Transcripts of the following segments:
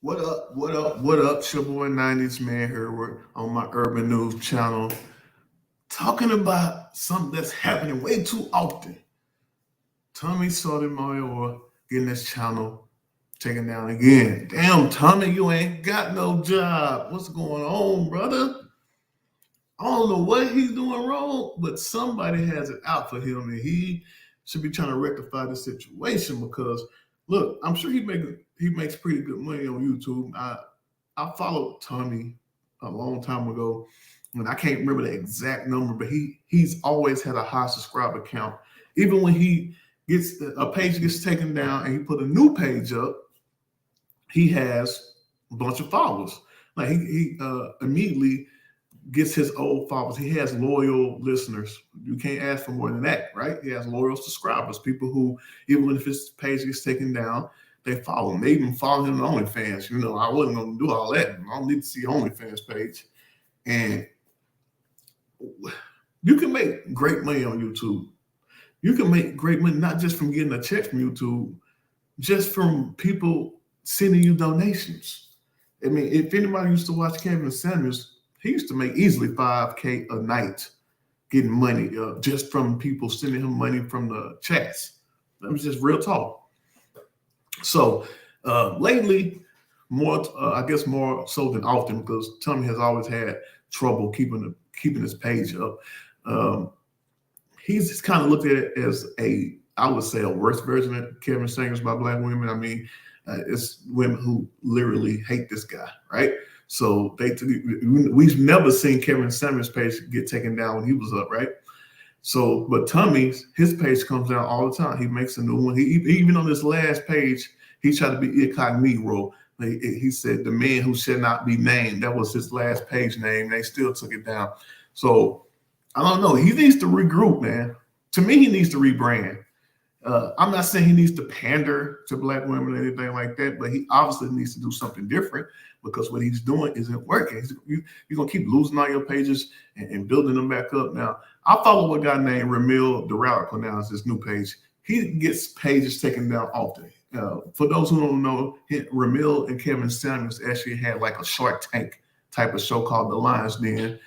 What up? What up? What up? It's your boy 90s man here. We're on my Urban News channel talking about something that's happening way too often. Tommy Sotomayor getting his channel taken down again. Damn, Tommy, you ain't got no job. What's going on, brother? I don't know what he's doing wrong, but somebody has it out for him, and he should be trying to rectify the situation because look, I'm sure he makes pretty good money on YouTube. I followed Tommy a long time ago, and I can't remember the exact number, but he's always had a high subscriber count. Even when he gets a page gets taken down and he put a new page up, he has a bunch of followers. Like he immediately gets his old followers. He has loyal listeners. You can't ask for more than that, right? He has loyal subscribers, people who, even if his page gets taken down, they follow him. They even follow him on OnlyFans. You know, I wasn't going to do all that. I don't need to see OnlyFans page. And you can make great money on YouTube. You can make great money not just from getting a check from YouTube, just from people sending you donations. I mean, if anybody used to watch Kevin Samuels, he used to make easily $5K a night getting money just from people sending him money from the chats. That was just real talk. So lately, I guess more so than often, because Tommy has always had trouble keeping his page up. He's just kind of looked at it as I would say, a worse version of Kevin Samuels by Black women. I mean, it's women who literally hate this guy, right? So we've never seen Kevin Samuels' page get taken down when he was up, right? So, but Tommy's, his page comes down all the time. He makes a new one. He even on this last page, he tried to be incognito. He said the man who should not be named. That was his last page name. They still took it down. So I don't know. He needs to regroup, man. To me, he needs to rebrand. I'm not saying he needs to pander to Black women or anything like that, but he obviously needs to do something different because what he's doing isn't working. You're going to keep losing all your pages and building them back up. Now, I follow a guy named Ramil Duralico now. It's his new page. He gets pages taken down often. For those who don't know, Ramil and Kevin Samuels actually had like a Shark Tank type of show called The Lion's Den.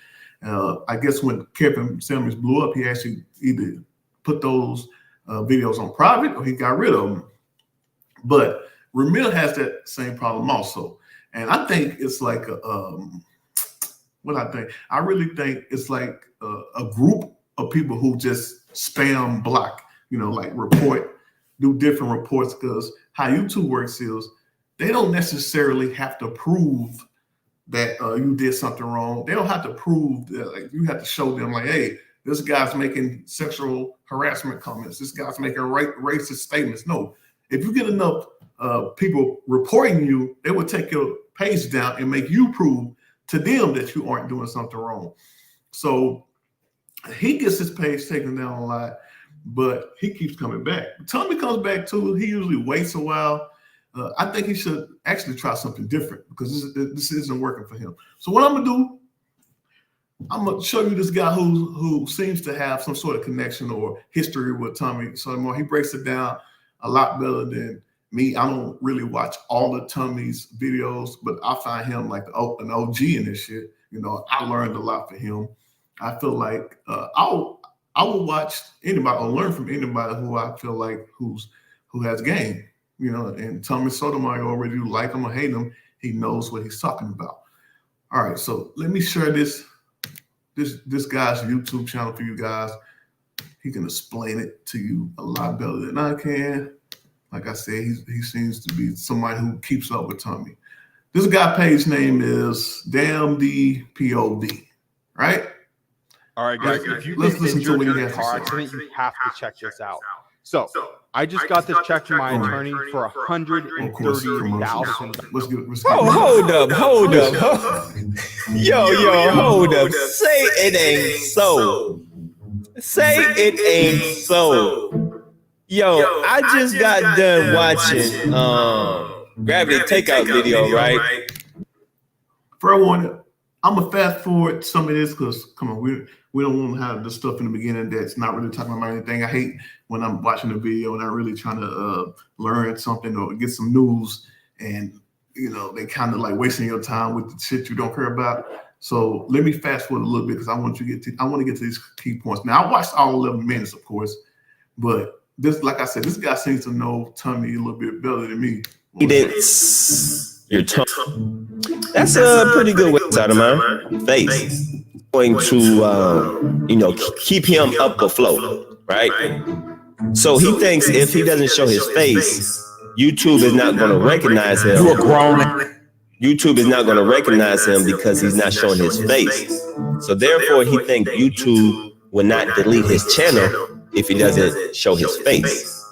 I guess when Kevin Samuels blew up, he actually either put those videos on private or he got rid of them. But Ramil has that same problem also. And I think it's like I really think it's like a group of people who just spam block, like do different reports, because how YouTube works is they don't necessarily have to prove that you did something wrong. They don't have to prove that. Like, you have to show them like, hey, this guy's making sexual harassment comments. This guy's making racist statements. No, if you get enough people reporting you, they will take your page down and make you prove to them that you aren't doing something wrong. So he gets his page taken down a lot, but he keeps coming back. Tommy comes back too. He usually waits a while. I think he should actually try something different because this isn't working for him. So what I'm gonna do, I'm gonna show you this guy who seems to have some sort of connection or history with Tommy Sotomayor. He breaks it down a lot better than me. I don't really watch all of Tommy's videos, but I find him like an OG in this shit. I learned a lot from him. I feel like I will watch anybody or learn from anybody who I feel like who has game. And Tommy Sotomayor, whether you like him or hate him, he knows what he's talking about. All right, so let me share this guy's YouTube channel for you guys. He can explain it to you a lot better than I can. Like I said, he seems to be somebody who keeps up with Tommy. This guy page name is Image.png, right? All right, guys. If you Let's get listen to injured what he in a has to car say. accident, you have to check this out. So I just got this check from my attorney for $130,000. Let's get Hold up. Yo, hold up. Say it ain't so. Say it ain't so. Yo, I just got done watching Gravity Takeout video, right? For one, I'm gonna fast forward some of this because come on, we don't want to have the stuff in the beginning that's not really talking about anything. I hate when I'm watching a video and I'm really trying to learn something or get some news and they kind of like wasting your time with the shit you don't care about. So let me fast forward a little bit because I want to get to these key points. Now I watched all 11 minutes, of course, but this, like I said, this guy seems to know Tommy a little bit better than me. Your tongue. That's a pretty good way to mind. Face. Going to keep him up afloat, right? So he thinks if he doesn't show his face, YouTube is not going to recognize him. You a grown. YouTube is not going to recognize him because he's not showing his face. So therefore, he thinks YouTube will not delete his channel if he doesn't show his face.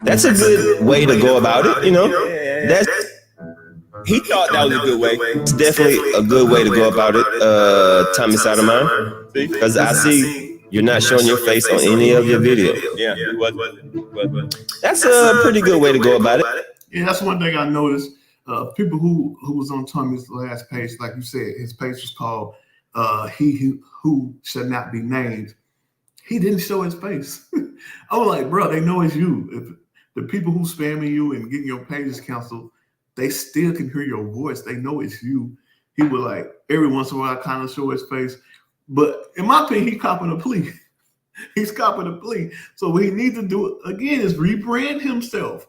That's a good way to go about it, He thought that was a good way. It's definitely a good way to go about it, Tommy Sotomayor. Because I see you're not showing your face on any of your videos. Yeah, he wasn't. That's a pretty good way to go about it. Yeah, that's one thing I noticed. People who was on Tommy's last page, like you said, his page was called "He Who Shall Not Be Named." He didn't show his face. I was like, bro, they know it's you. If the people who spamming you and getting your pages canceled, they still can hear your voice. They know it's you. He would like every once in a while kind of show his face. But in my opinion, he's copping a plea. He's copping a plea. So what he needs to do again is rebrand himself.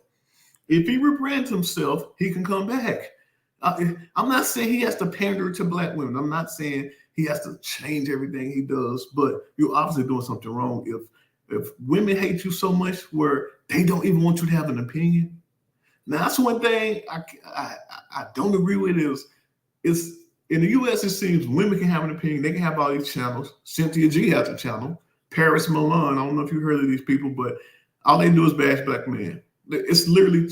If he rebrands himself, he can come back. I'm not saying he has to pander to black women. I'm not saying he has to change everything he does, but you're obviously doing something wrong. If women hate you so much where they don't even want you to have an opinion. Now, that's one thing I don't agree with is in the U.S., it seems women can have an opinion. They can have all these channels. Cynthia G has a channel. Paris Milan, I don't know if you heard of these people, but all they do is bash black men. It's literally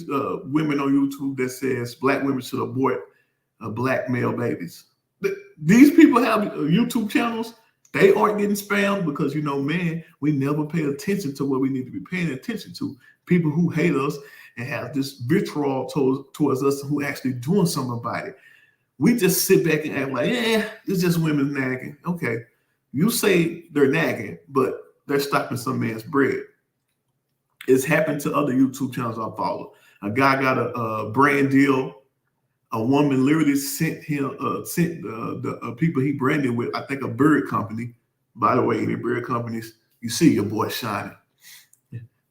women on YouTube that says black women should abort black male babies. These people have YouTube channels. They aren't getting spammed because, man, we never pay attention to what we need to be paying attention to. People who hate us and have this vitriol towards us who actually doing something about it. We just sit back and act like, it's just women nagging. Okay, you say they're nagging, but they're stopping some man's bread. It's happened to other YouTube channels I follow. A guy got a brand deal. A woman literally sent the people he branded with, I think, a bird company. By the way, any bird companies, you see your boy shining.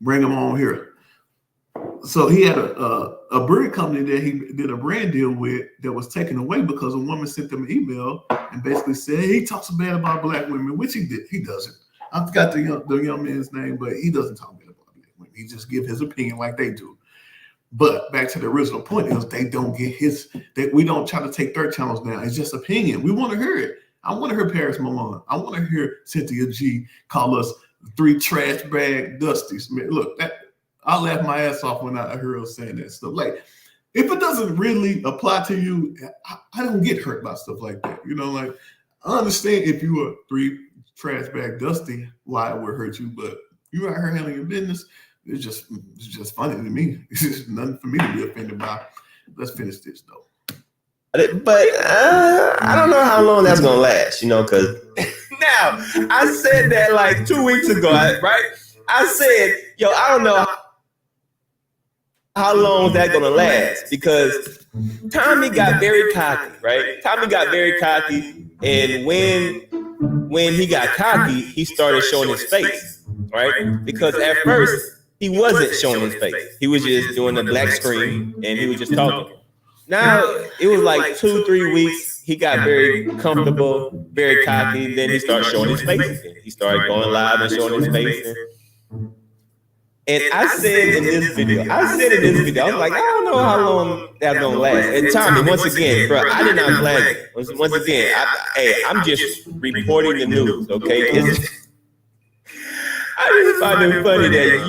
Bring him on here. So he had a bird company that he did a brand deal with that was taken away because a woman sent them an email and basically said he talks bad about black women, which he did. He doesn't. I forgot the young man's name, but he doesn't talk bad about black women. He just give his opinion like they do. But back to the original point is they don't get we don't try to take their channels down. It's just opinion. We want to hear it. I want to hear Paris Milan. I want to hear Cynthia G call us 3 trash bag dusties. Man, look, I laugh my ass off when I hear her saying that stuff. Like, if it doesn't really apply to you, I don't get hurt by stuff like that. Like, I understand if you were 3 trash bag dusty, why it would hurt you, but you out here handling your business. It's just funny to me. It's just nothing for me to be offended by. Let's finish this though. But I don't know how long that's gonna last, because now I said that like 2 weeks ago, right? I said, I don't know how long is that gonna last because Tommy got very cocky, right? Tommy got very cocky, and when he got cocky, he started showing his face, right? Because at first he wasn't showing his face. He was just doing the black screen and he was just talking. Now it was like 2-3 weeks. He got very comfortable, very cocky. Then he started showing his face again. He started going live and showing his face. And I said in this video, I was like, I don't know how long that's gonna last. And Tommy, once again, bro, I did not flag it. Once again, I'm just reporting the news, okay? I just find it funny that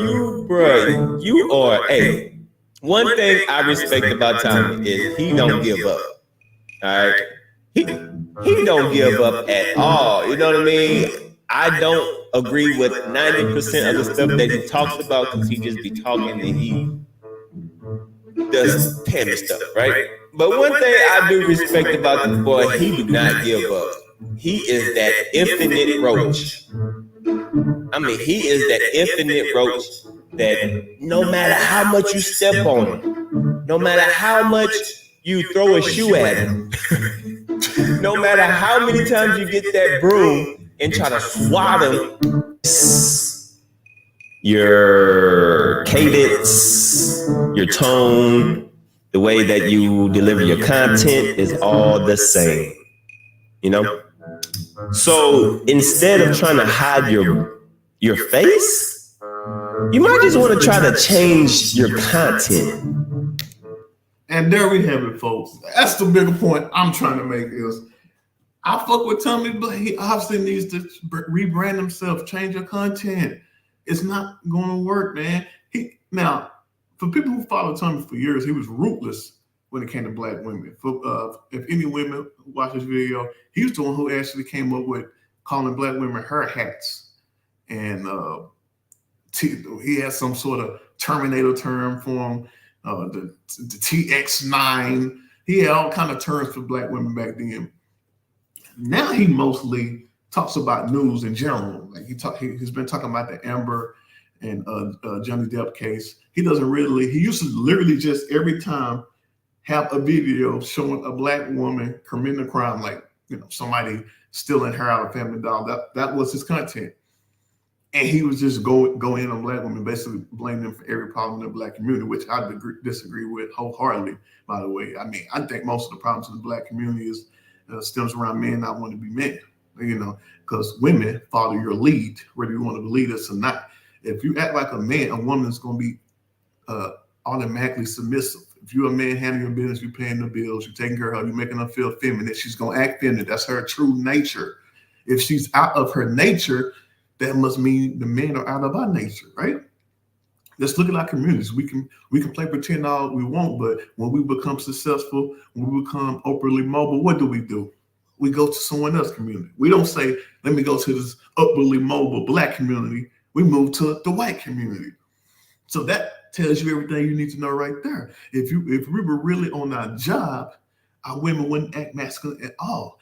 you are, one thing I respect about Tommy is he don't give up. All right? He don't give up at all. You know what I mean? I don't agree with 90% of the stuff that he talks about because he just be talking and he does penny stuff, right? But one thing I do respect about this boy, he do not give up. He is that infinite roach. I mean, he is that infinite roach that no matter how much you step on him, no matter how much you throw a shoe at him, no matter how many times you get that broom and try to swat him, your cadence, your tone, the way that you deliver your content is all the same, you know? So instead of trying to hide your face, you might just want to try to change your content. And there we have it, folks. That's the bigger point I'm trying to make is I fuck with Tommy, but he obviously needs to rebrand himself, change your content. It's not going to work, man. Now, for people who followed Tommy for years, he was ruthless when it came to black women. If any women watch this video, he was the one who actually came up with calling black women her hats. And he had some sort of Terminator term for them, the TX9. He had all kind of terms for black women back then. Now he mostly talks about news in general. Like he's been talking about the Amber and Johnny Depp case. He used to literally just every time have a video showing a black woman committing a crime, like, you know, somebody stealing her out of Family Dollar. That was his content. And he was just go in on black women, basically blaming them for every problem in the black community, which I disagree with wholeheartedly, by the way. I mean, I think most of the problems in the black community stems around men not wanting to be men, you know, because women follow your lead, whether you want to believe this or not. If you act like a man, a woman is going to be automatically submissive. If you're a man handling your business, you're paying the bills, you're taking care of her, you're making her feel feminine, she's going to act feminine. That's her true nature. If she's out of her nature, that must mean the men are out of our nature, right? Let's look at our communities. We can play pretend all we want, but when we become successful, when we become upwardly mobile, what do? We go to someone else's community. We don't say, let me go to this upwardly mobile black community. We move to the white community. So that tells you everything you need to know right there. If we were really on our job, our women wouldn't act masculine at all.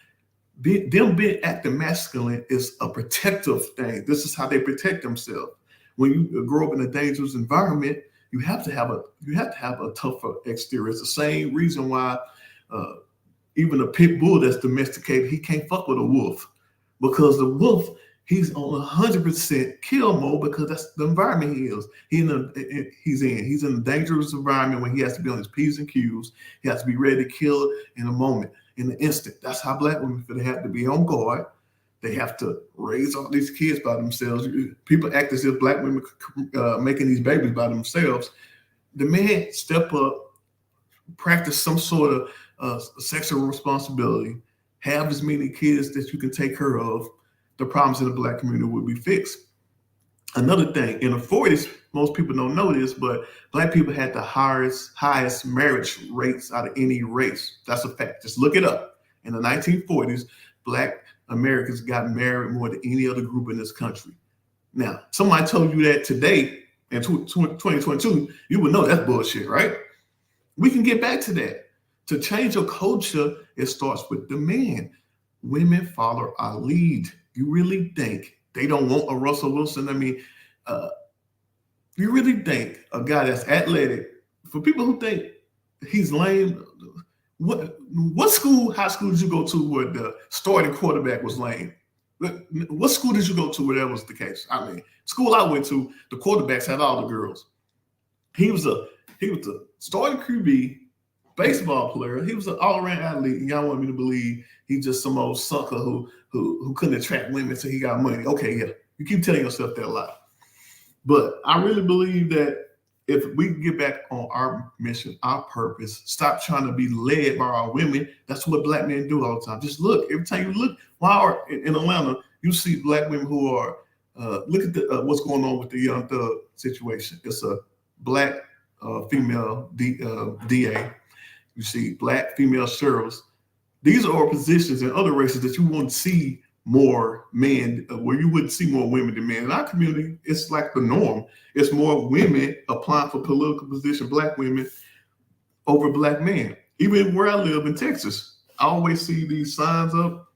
Them being acting masculine is a protective thing. This is how they protect themselves. When you grow up in a dangerous environment, you have to have a tougher exterior. It's the same reason why even a pit bull that's domesticated, he can't fuck with a wolf, because the wolf, he's on 100% kill mode, because that's the environment he is. He's in a dangerous environment when he has to be on his P's and Q's. He has to be ready to kill in a moment, in an instant. That's how black women feel. They have to be on guard. They have to raise all these kids by themselves. People act as if black women making these babies by themselves. The man step up, practice some sort of sexual responsibility, have as many kids that you can take care of. The problems in the black community will be fixed. Another thing, in the 40s, most people don't know this, but black people had the highest marriage rates out of any race. That's a fact. Just look it up. In the 1940s, black Americans got married more than any other group in this country. Now, somebody told you that today in 2022, you would know that's bullshit, right? We can get back to that. To change your culture, it starts with the man. Women follow our lead. You really think they don't want a Russell Wilson? I mean, you really think a guy that's athletic, for people who think he's lame, what high school did you go to where the starting quarterback was lame? What school did you go to where that was the case? I mean, school I went to, the quarterbacks had all the girls. He was a starting QB, baseball player. He was an all-around athlete, and y'all want me to believe he's just some old sucker who couldn't attract women so he got money. Okay, yeah, you keep telling yourself that a lot. But I really believe that if we get back on our mission, our purpose, stop trying to be led by our women. That's what black men do all the time. Just look. Every time you look, while in Atlanta, you see black women who are, look at what's going on with the Young Thug situation. It's a black female DA. You see black female sheriffs. These are positions in other races that you won't see more men, where you wouldn't see more women than men. In our community, it's like the norm. It's more women applying for political position, black women over black men. Even where I live in Texas, I always see these signs up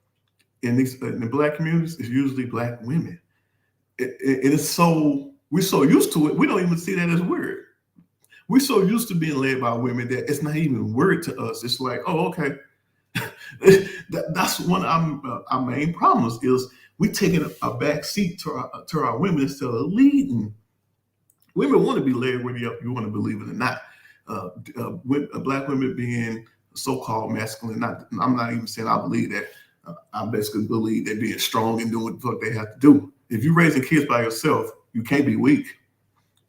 in the black communities. It's usually black women. It is so, we're so used to it, we don't even see that as weird. We're so used to being led by women that it's not even weird to us. It's like, oh, okay. That's one of our main problems is we taking a back seat to our women instead of leading. Women want to be led whether you want to believe it or not. Black women being so-called masculine, I'm not even saying I believe that. I basically believe they're being strong and doing what they have to do. If you're raising kids by yourself, you can't be weak.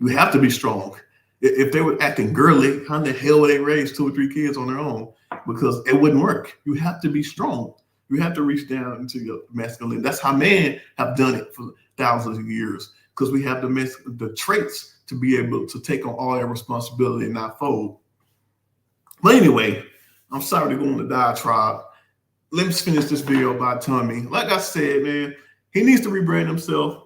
You have to be strong. If they were acting girly, how in the hell would they raise 2 or 3 kids on their own? Because it wouldn't work. You have to be strong. You have to reach down into your masculine. That's how men have done it for thousands of years. Because we have the traits to be able to take on all that responsibility and not fold. But anyway, I'm sorry to go on the diatribe. Let me finish this video about Tommy. Like I said, man, he needs to rebrand himself.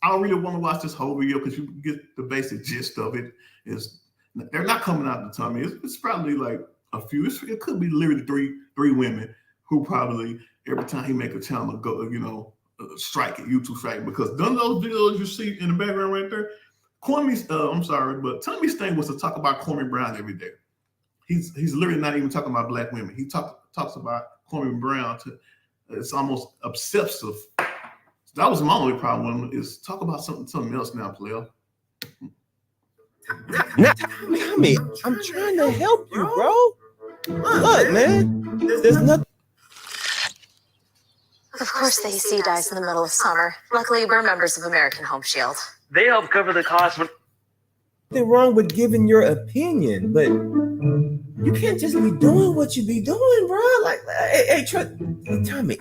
I don't really want to watch this whole video because you get the basic gist of it. They're not coming out to Tommy. It's probably like a few. It could be literally three women who probably every time he make a channel go, strike it, YouTube strike. Because none of those videos you see in the background right there, I'm sorry, but Tommy's thing was to talk about Kwame Brown every day. He's literally not even talking about black women. He talks about Kwame Brown it's almost obsessive. That was my only problem is talk about something else now, player. Tommy, I'm trying to help you, bro. Look, man, there's nothing. Of course, the AC dies in the middle of summer. Luckily, we're members of American Home Shield. They help cover the cost when. Nothing wrong with giving your opinion, but you can't just be doing what you be doing, bro. Like, hey, Tommy,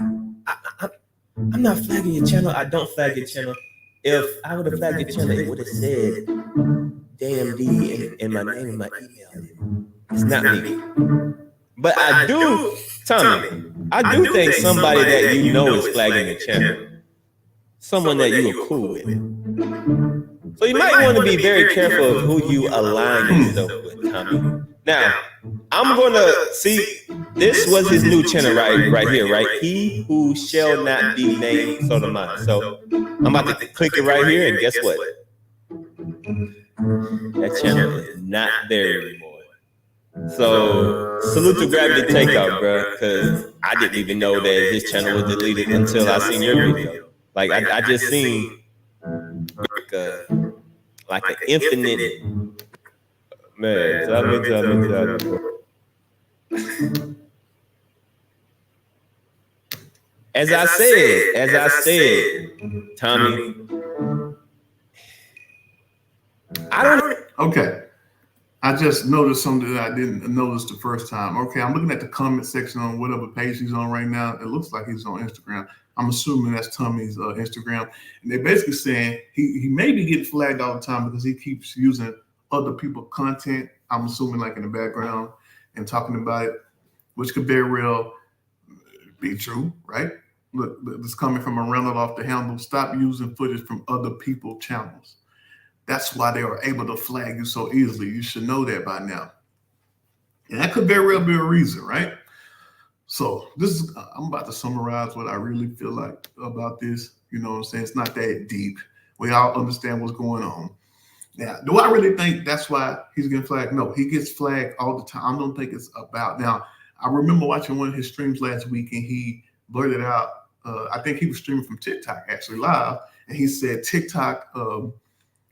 I'm not flagging your channel. I don't flag your channel. If I would have flagged your channel, it would have said DMD in my name and my email. It's not me. But I do, Tommy, I do think somebody that you know is flagging your channel. Someone that you are cool with. So you might want to be very careful of who you align yourself with, Tommy. Now, I'm gonna see. This was his new channel right here, right? He who shall not be named Sotomayor. So I'm about to click it right here, and guess what? That channel is not there anymore. So salute to Gravity Takeout, bro, because I didn't even know that his channel was deleted until I seen your video. Like I just seen like an infinite man. Tell me. As I said, Tommy, I don't. Okay. I just noticed something that I didn't notice the first time. Okay, I'm looking at the comment section on whatever page he's on right now. It looks like he's on Instagram. I'm assuming that's Tommy's Instagram. And they're basically saying he may be getting flagged all the time because he keeps using other people's content, I'm assuming like in the background, and talking about it, which could very well be true, right? Look, this coming from a rental off the handle. Stop using footage from other people's channels. That's why they are able to flag you so easily. You should know that by now. And that could very well be a reason, right? So I'm about to summarize what I really feel like about this. You know what I'm saying? It's not that deep. We all understand what's going on. Now, do I really think that's why he's getting flagged? No, he gets flagged all the time. I don't think it's about. Now, I remember watching one of his streams last week and he blurted out, I think he was streaming from TikTok actually live. And he said TikTok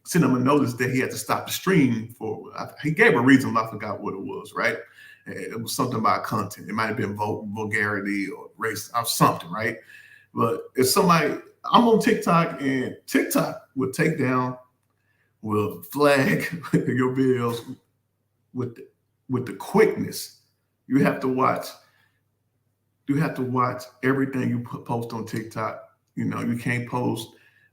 sent him a notice that he had to stop the stream for, he gave a reason, but I forgot what it was, right? It was something about content. It might have been vulgarity or race or something, right? But if somebody, I'm on TikTok and TikTok will take down, will flag your videos with the quickness. You have to watch everything you post on TikTok. You know, you can't post.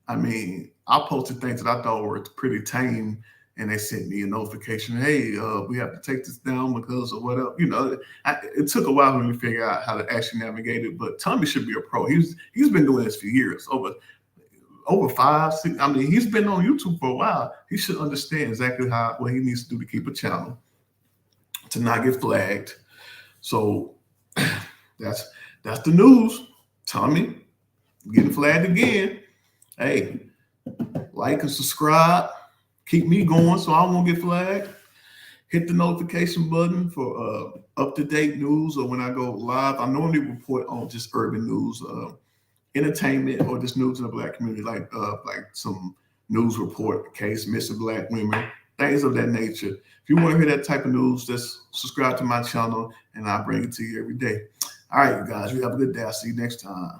I mean, I posted things that I thought were pretty tame, and they sent me a notification. Hey, we have to take this down because of whatever. You know, it took a while for me to figure out how to actually navigate it. But Tommy should be a pro. He's been doing this for years, over 5, 6. I mean, he's been on YouTube for a while. He should understand exactly what he needs to do to keep a channel, to not get flagged. So that's the news. Tommy getting flagged again. Hey, like and subscribe. Keep me going so I won't get flagged. hit the notification button for up-to-date news, or when I go live. I normally report on just urban news, entertainment, or just news in the Black community, like some news report, case missing Black women, things of that nature. If you want to hear that type of news, just subscribe to my channel and I'll bring it to you every day. All right, you guys, you have a good day. I'll see you next time.